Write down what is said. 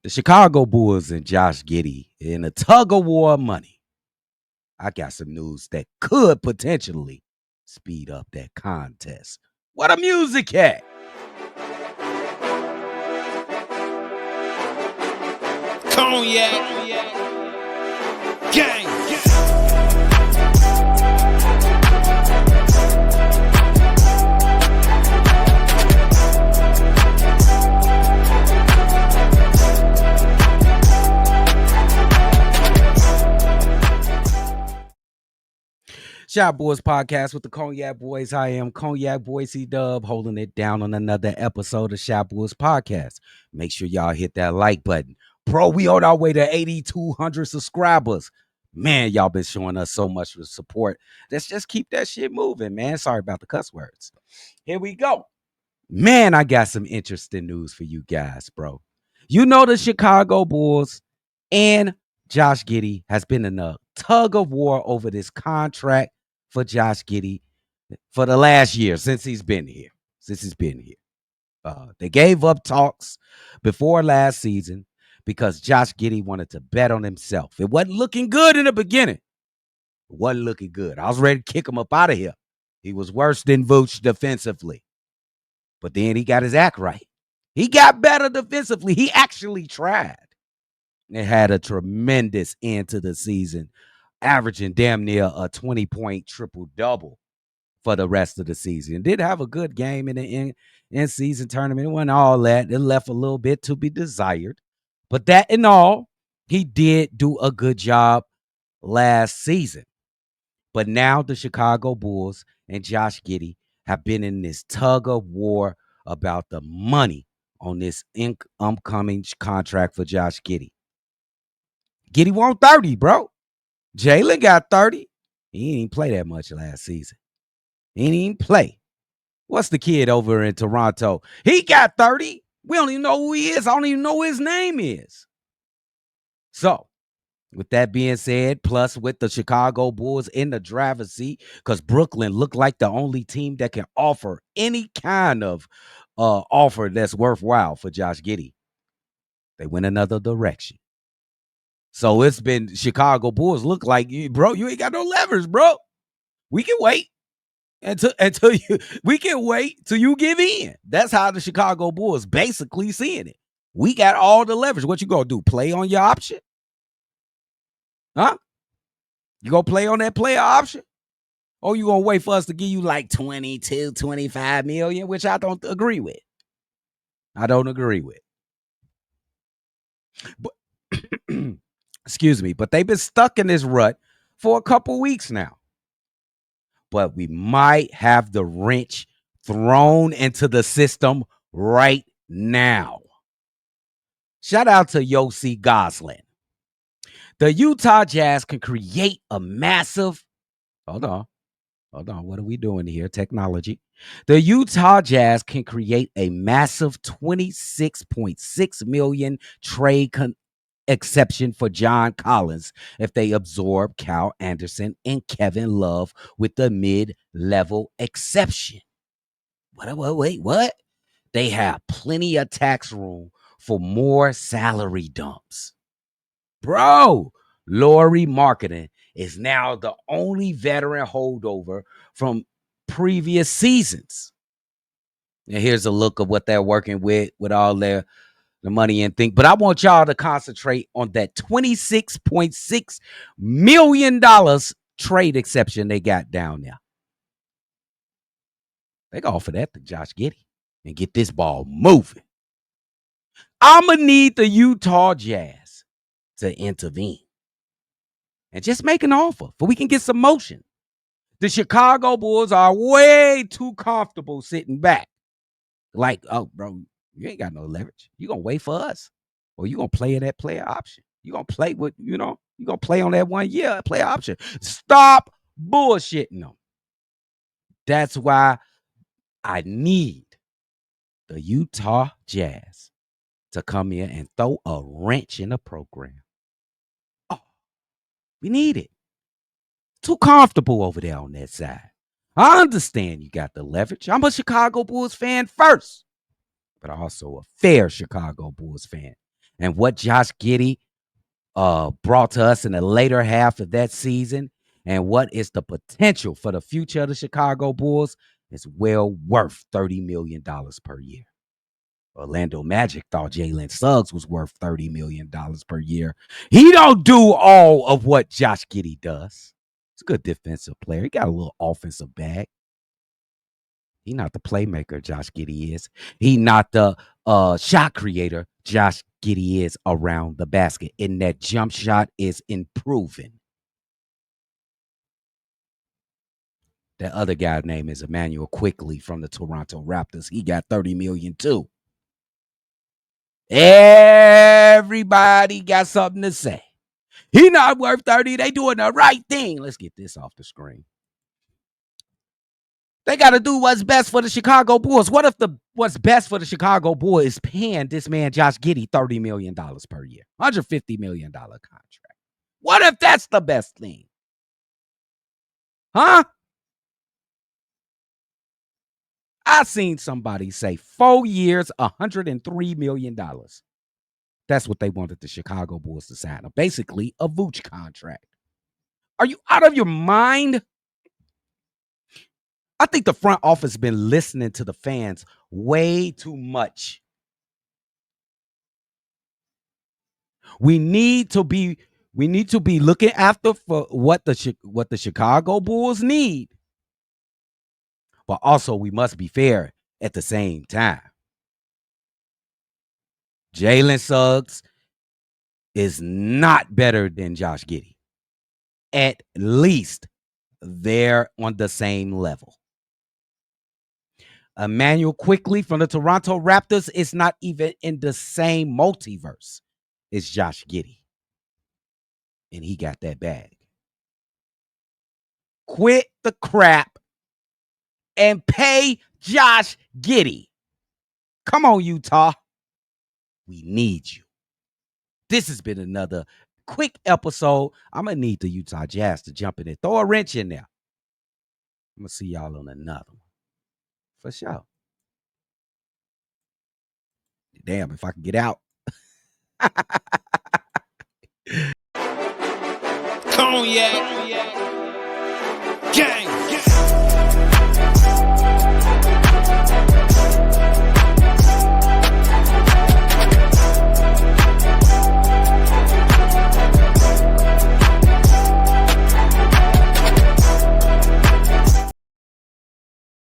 The Chicago Bulls and Josh Giddey in a tug of war of money. I got some news that could potentially speed up that contest. What a music at? Cognac. Gang. Shop Boys Podcast with the Cognac Boys. I am Cognac Boy CDubb, holding it down on another episode of Shop Boys Podcast. Make sure y'all hit that like button. Bro, we on our way to 8,200 subscribers. Man, y'all been showing us so much support. Let's just keep that shit moving, man. Sorry about the cuss words. Here we go. Man, I got some interesting news for you guys, bro. You know the Chicago Bulls and Josh Giddey has been in a tug of war over this contract for Josh Giddey for the last year since he's been here. They gave up talks before last season because Josh Giddey wanted to bet on himself. It wasn't looking good in the beginning. It wasn't looking good. I was ready to kick him up out of here. He was worse than Vooch defensively. But then he got his act right. He got better defensively. He actually tried. It had a tremendous end to the season, averaging damn near a 20-point triple-double for the rest of the season. Did have a good game in the in-season tournament. It wasn't all that. It left a little bit to be desired. But that and all, he did do a good job last season. But now the Chicago Bulls and Josh Giddey have been in this tug of war about the money on this upcoming contract for Josh Giddey. Giddey won 30, bro. Jalen got 30. He didn't even play that much last season. He didn't even play. What's the kid over in Toronto? He got 30. We don't even know who he is. I don't even know what his name is. So, with that being said, plus with the Chicago Bulls in the driver's seat, because Brooklyn looked like the only team that can offer any kind of offer that's worthwhile for Josh Giddey. They went another direction. So it's been Chicago Bulls look like, bro, you ain't got no leverage, bro. We can wait until you give in. That's how the Chicago Bulls basically seeing it. We got all the leverage. What you gonna do? Play on your option? Huh? You gonna play on that player option? Or you gonna wait for us to give you like 22, 25 million, which I don't agree with. But excuse me, but they've been stuck in this rut for a couple weeks now. But we might have the wrench thrown into the system right now. Shout out to Yossi Gosling. The Utah Jazz can create a massive, hold on, what are we doing here? Technology. The Utah Jazz can create a massive $26.6 million trade exception for John Collins if they absorb Kyle Anderson and Kevin Love with the mid-level exception. Wait, what? They have plenty of tax room for more salary dumps. Bro, Lauri Markkanen is now the only veteran holdover from previous seasons. And here's a look of what they're working with all the money and thing. But I want y'all to concentrate on that $26.6 million trade exception they got down there. They can offer that to Josh Giddey and get this ball moving. I'm going to need the Utah Jazz to intervene and just make an offer so we can get some motion. The Chicago Bulls are way too comfortable sitting back. Like, oh, bro, you ain't got no leverage. You going to wait for us, or you going to play in that player option. You going to play with, you going to play on that 1 year player option. Stop bullshitting them. That's why I need the Utah Jazz to come in and throw a wrench in the program. Oh, we need it. Too comfortable over there on that side. I understand you got the leverage. I'm a Chicago Bulls fan first, but also a fair Chicago Bulls fan. And what Josh Giddey brought to us in the later half of that season and what is the potential for the future of the Chicago Bulls is well worth $30 million per year. Orlando Magic thought Jalen Suggs was worth $30 million per year. He don't do all of what Josh Giddey does. He's a good defensive player. He got a little offensive bag. He not the playmaker Josh Giddey is. He not the shot creator Josh Giddey is around the basket. And that jump shot is improving. That other guy's name is Emmanuel Quickley from the Toronto Raptors. He got $30 million too. Everybody got something to say. He not worth 30. They doing the right thing. Let's get this off the screen. They got to do what's best for the Chicago Bulls. What if what's best for the Chicago Bulls is paying this man Josh Giddey $30 million per year, $150 million contract? What if that's the best thing? Huh? I seen somebody say 4 years, $103 million. That's what they wanted the Chicago Bulls to sign. Basically, a Vooch contract. Are you out of your mind? I think the front office has been listening to the fans way too much. We need to be looking after for what the Chicago Bulls need. But also we must be fair at the same time. Jalen Suggs is not better than Josh Giddey. At least they're on the same level. Emmanuel Quickley from the Toronto Raptors is not even in the same multiverse as Josh Giddey. And he got that bag. Quit the crap and pay Josh Giddey. Come on, Utah. We need you. This has been another quick episode. I'm going to need the Utah Jazz to jump in there. Throw a wrench in there. I'm going to see y'all on another one. For sure. Damn, if I can get out. Cognac. Gang.